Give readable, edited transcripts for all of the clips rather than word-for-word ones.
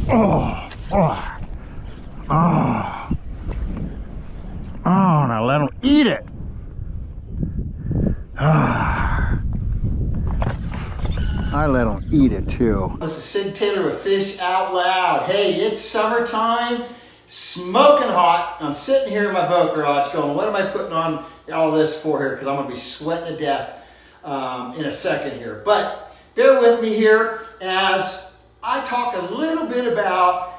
Oh, oh, oh, oh, now let them eat it. I let them eat it too. This is Sid Taylor with Fish Out Loud. Hey, it's summertime, smoking hot. I'm sitting here in my boat garage going, what am I putting on all this for here? Because I'm going to be sweating to death in a second here. But bear with me here as I talk a little bit about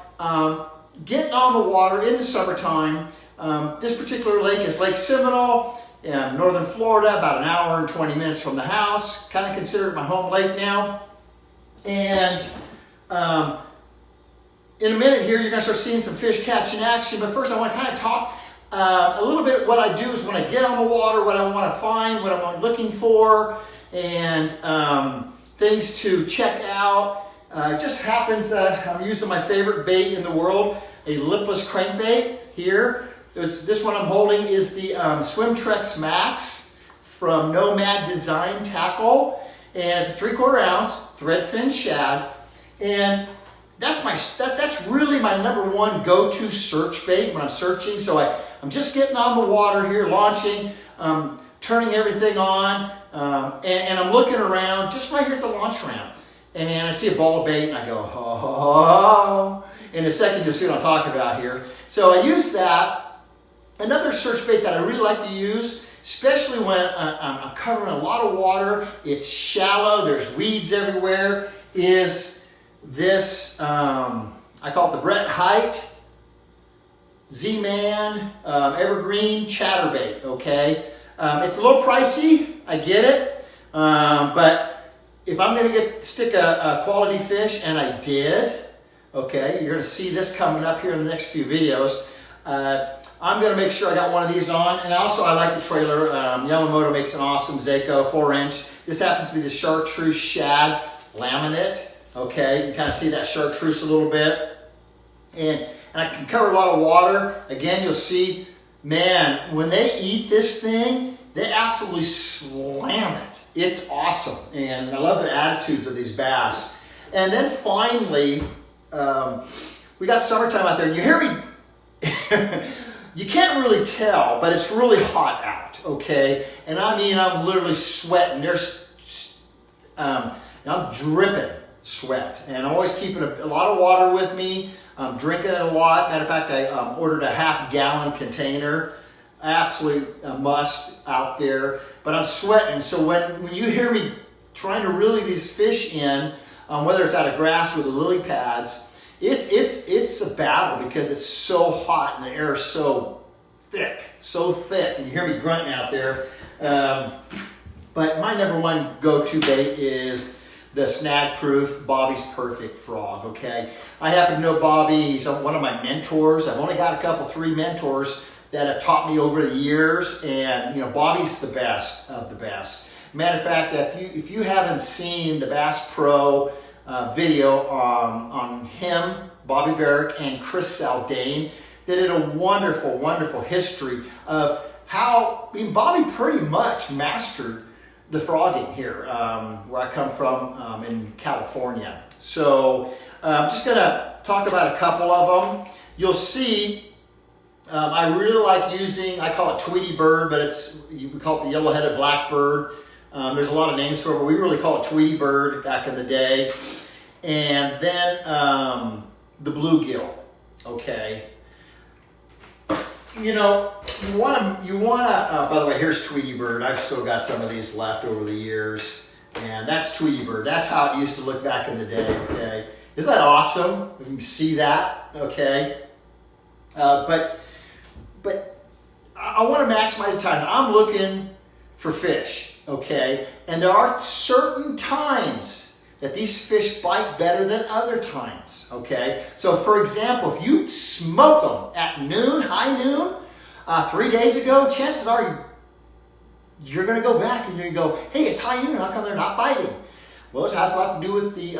getting on the water in the summertime. This particular lake is Lake Seminole in northern Florida, about an hour and 20 minutes from the house. Kind of consider it my home lake now. And in a minute here, you're going to start seeing some fish catching action. But first, I want to kind of talk a little bit what I do is when I get on the water, what I want to find, what I'm looking for, and things to check out. It just happens that I'm using my favorite bait in the world, a lipless crankbait here. This one I'm holding is the Swimtrex Max from Nomad Design Tackle, and it's a 3/4 ounce threadfin shad, and that's really my number one go-to search bait when I'm searching. So I'm just getting on the water here, launching, turning everything on, and I'm looking around just right here at the launch ramp, and I see a ball of bait, and I go, oh. In a second, you'll see what I'm talking about here. So I use that. Another search bait that I really like to use, especially when I'm covering a lot of water, it's shallow, there's weeds everywhere, is this, I call it the Brett Height Z-Man Evergreen Chatterbait, okay? It's a little pricey, I get it, but if I'm gonna stick a quality fish, and I did, okay, you're gonna see this coming up here in the next few videos, I'm going to make sure I got one of these on. And also, I like the trailer. Yamamoto makes an awesome Seiko 4-inch. This happens to be the Chartreuse Shad Laminate. Okay, you can kind of see that Chartreuse a little bit. And I can cover a lot of water. Again, you'll see, man, when they eat this thing, they absolutely slam it. It's awesome. And I love the attitudes of these bass. And then finally, we got summertime out there. And you hear me? You can't really tell, but it's really hot out, okay? And I mean, I'm literally sweating. I'm dripping sweat. And I'm always keeping a lot of water with me. I'm drinking it a lot. Matter of fact, I ordered a half-gallon container. Absolute must out there. But I'm sweating. So when you hear me trying to reel these fish in, whether it's out of grass or the lily pads, it's a battle because it's so hot and the air is so thick, and you hear me grunting out there. But my number one go-to bait is the snag-proof Bobby's Perfect Frog, okay? I happen to know Bobby. He's one of my mentors. I've only got 3 mentors that have taught me over the years, and you know, Bobby's the best of the best. Matter of fact, if you haven't seen the Bass Pro video on him, Bobby Barrick, and Chris Saldane, they did a wonderful, wonderful history of how, I mean, Bobby pretty much mastered the frogging here, where I come from in California. So I'm just gonna talk about a couple of them. You'll see, I really like using, I call it Tweety Bird, but we call it the yellow-headed blackbird. There's a lot of names for it, but we really call it Tweety Bird back in the day. And then the bluegill, okay. You know, you wanna. By the way, here's Tweety Bird. I've still got some of these left over the years, and that's Tweety Bird. That's how it used to look back in the day. Okay, isn't that awesome? You can see that. Okay, but I want to maximize the time. I'm looking for fish. Okay, and there are certain times that these fish bite better than other times, okay? So for example, if you smoke them at noon, high noon, 3 days ago, chances are you're gonna go back and you're gonna go, hey, it's high noon, how come they're not biting? Well, it has a lot to do with the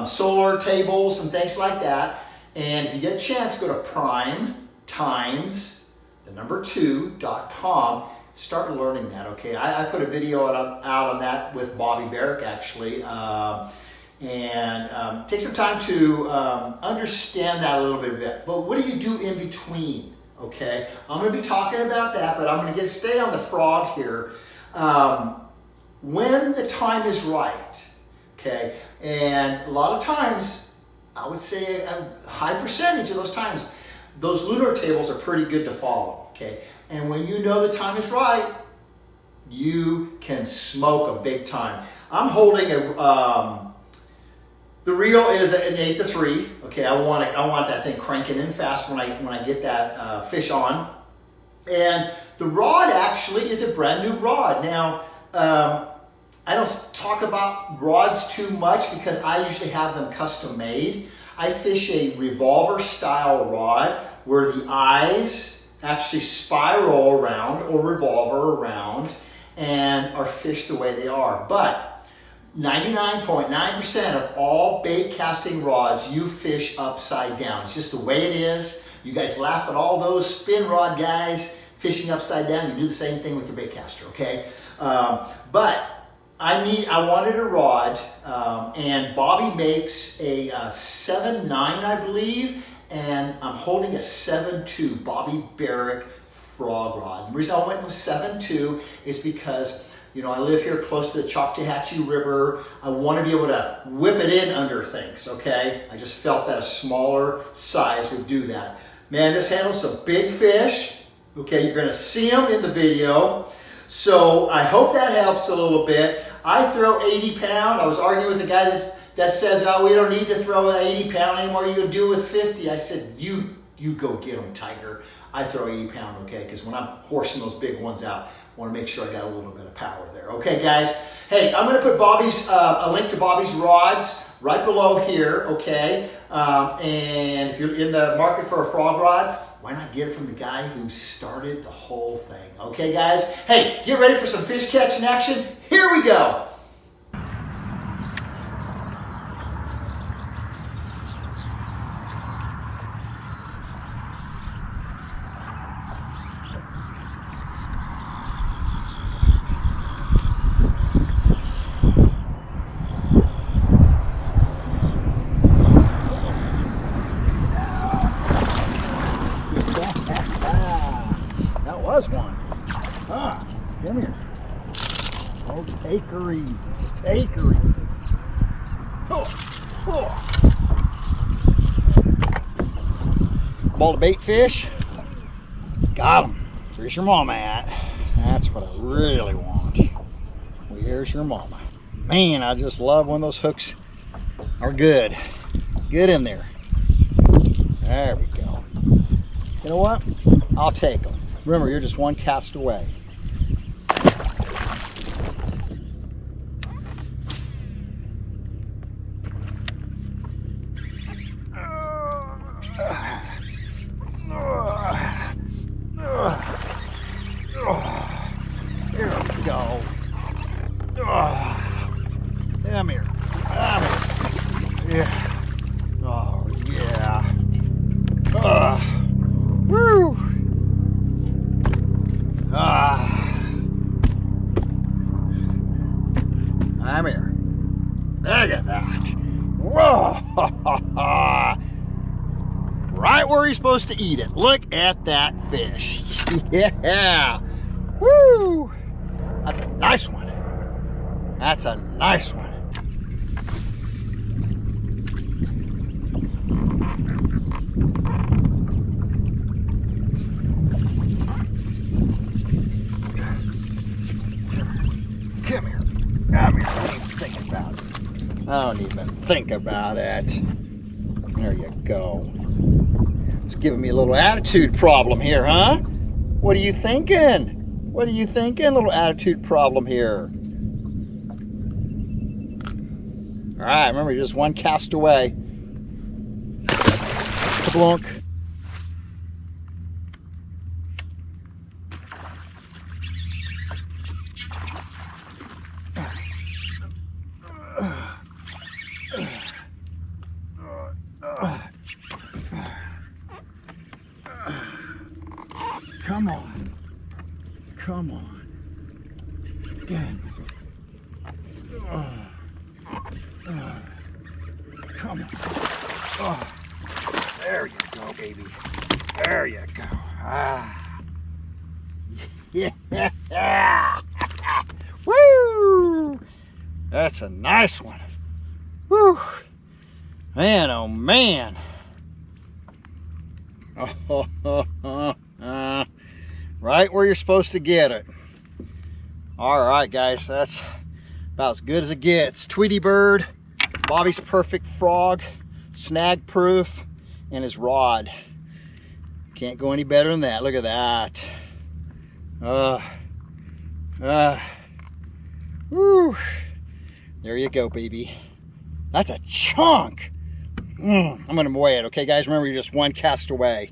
solar tables and things like that. And if you get a chance, go to prime2.com. Start learning that, okay? I put a video out on that with Bobby Barrick, actually. And take some time to understand that a little bit. But what do you do in between? Okay, I'm going to be talking about that, but I'm going to stay on the frog here. When the time is right, okay, and a lot of times, I would say a high percentage of those times, those lunar tables are pretty good to follow, okay? And when you know the time is right, you can smoke a big time. I'm holding the reel is an 8-3. Okay, I want that thing cranking in fast when I get that fish on. And the rod actually is a brand new rod. Now, I don't talk about rods too much because I usually have them custom made. I fish a revolver style rod where the eyes actually spiral around or revolver around and are fished the way they are. But 99.9% of all bait casting rods you fish upside down. It's just the way it is. You guys laugh at all those spin rod guys fishing upside down. You do the same thing with your bait caster, okay? But I wanted a rod, and Bobby makes a 7.9, I believe, and I'm holding a 7.2 Bobby Barrick frog rod. The reason I went with 7.2 is because, you know, I live here close to the Choctawhatchee River. I want to be able to whip it in under things, okay? I just felt that a smaller size would do that. Man, this handles some big fish. Okay, you're going to see them in the video. So I hope that helps a little bit. I throw 80 pound. I was arguing with a guy that says, oh, we don't need to throw an 80 pound anymore. You can do with 50. I said, you go get them, Tiger. I throw 80 pound, okay? Because when I'm horsing those big ones out, I want to make sure I got a little bit of power there. Okay, guys. Hey, I'm going to put Bobby's a link to Bobby's rods right below here, okay? And if you're in the market for a frog rod, why not get it from the guy who started the whole thing? Okay, guys? Hey, get ready for some fish catching action. Here we go. One. Ah, come here. Oh, take her easy. Take her easy. Oh, oh. Ball of bait fish. Got him. Where's your mama at? That's what I really want. Where's your mama? Man, I just love when those hooks are good. Get in there. There we go. You know what? I'll take them. Remember, you're just one cast away. Here we go. Come here. Come here. Yeah. Oh, yeah. Woo! I'm here. Look at that. Whoa! Right where he's supposed to eat it. Look at that fish. Yeah. Woo! That's a nice one. That's a nice one. Come here. Come here. I don't even think about it. I don't even think about it. There you go. It's giving me a little attitude problem here, huh? What are you thinking? What are you thinking? A little attitude problem here. All right, remember, you're just one cast away. Kablunk. Come on. Come on. Dang. come on. Oh, there you go, baby. There you go. Ah. Yeah. Woo! That's a nice one. Woo! Man, oh man. Right where you're supposed to get it. All right, guys, that's about as good as it gets. Tweety bird, Bobby's perfect frog, snag proof, and his rod. Can't go any better than that. Look at that. Woo. There you go, baby. That's a chunk. I'm gonna weigh it, okay, guys? Remember, you're just one cast away.